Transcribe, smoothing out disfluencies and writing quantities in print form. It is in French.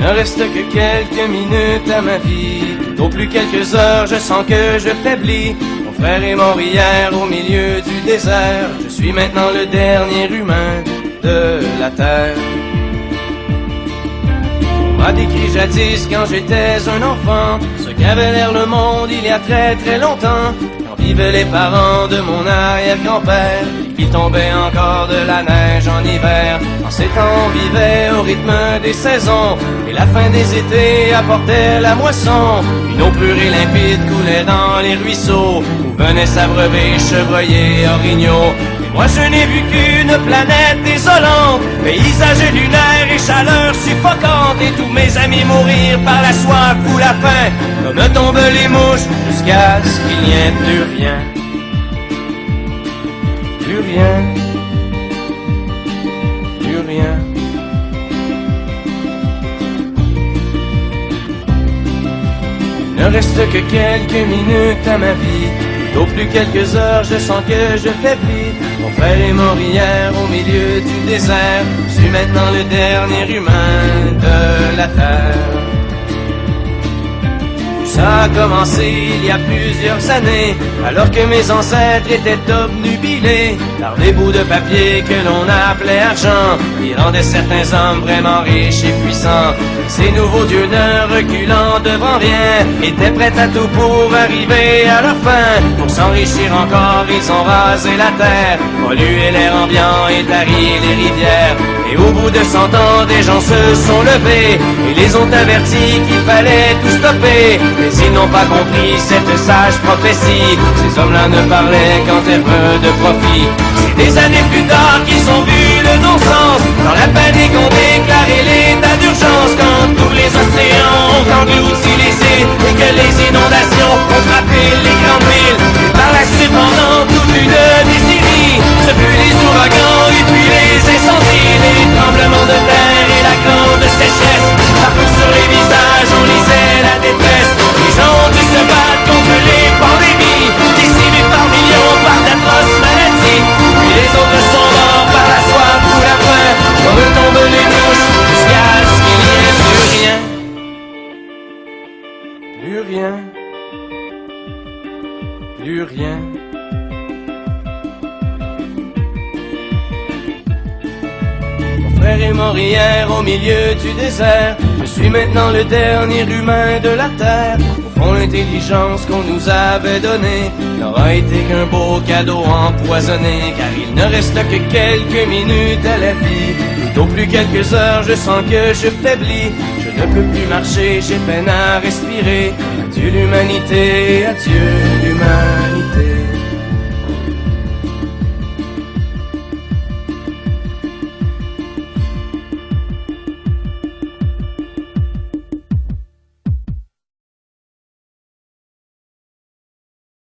Ne reste que quelques minutes à ma vie. Au plus quelques heures, je sens que je faiblis. Mon frère est mort hier au milieu du désert. Je suis maintenant le dernier humain de la terre. On m'a décrit jadis quand j'étais un enfant ce qu'avait l'air le monde il y a très très longtemps, quand vivaient les parents de mon arrière-grand-père, il tombait encore de la neige en hiver. En ces temps on vivait au rythme des saisons, et la fin des étés apportait la moisson. Une eau pure et limpide coulait dans les ruisseaux, où venaient s'abreuver chevreuils et orignaux. Moi je n'ai vu qu'une planète désolante, paysage lunaire et chaleur suffocante, et tous mes amis mourir par la soif ou la faim, comme tombent les mouches, jusqu'à ce qu'il n'y ait plus rien. Plus rien. Plus rien. Il ne reste que quelques minutes à ma vie. Au plus quelques heures, je sens que je faiblis. Mon frère est mort hier au milieu du désert. Je suis maintenant le dernier humain de la terre. Ça a commencé il y a plusieurs années, alors que mes ancêtres étaient obnubilés par des bouts de papier que l'on appelait argent, qui rendaient certains hommes vraiment riches et puissants. Ces nouveaux dieux ne reculant devant rien, étaient prêts à tout pour arriver à leur fin. Pour s'enrichir encore, ils ont rasé la terre, pollué l'air ambiant et tari les rivières. Et au bout de 100 ans, des gens se sont levés et les ont avertis qu'il fallait tout stopper. Mais ils n'ont pas compris cette sage prophétie. Ces hommes-là ne parlaient qu'en termes de profit. C'est des années plus tard qu'ils ont vu le non-sens, dans la panique on déclaré l'état d'urgence, quand tous les océans ont englouti les îles et que les inondations ont frappé les grandes villes. Et par la suite, pendant toute une décennie, ce fut les ouragans et puis les incendies, les tremblements de terre et la grande sécheresse. Partout sur les visages on lisait la détresse. Les gens ont dû se battre contre les pandémies, décimés par millions par d'atroces maladies. Puis les autres sont morts par la soif ou la faim, comme tombent les mouches, jusqu'à ce qu'il n'y ait plus rien. Plus rien. Plus rien. Mon frère est mort hier au milieu du désert. Je suis maintenant le dernier humain de la terre. Au fond, l'intelligence qu'on nous avait donnée n'aura été qu'un beau cadeau empoisonné, car il ne reste que quelques minutes à la vie. Au plus quelques heures, je sens que je faiblis. Je ne peux plus marcher, j'ai peine à respirer. Adieu l'humanité, adieu l'humanité.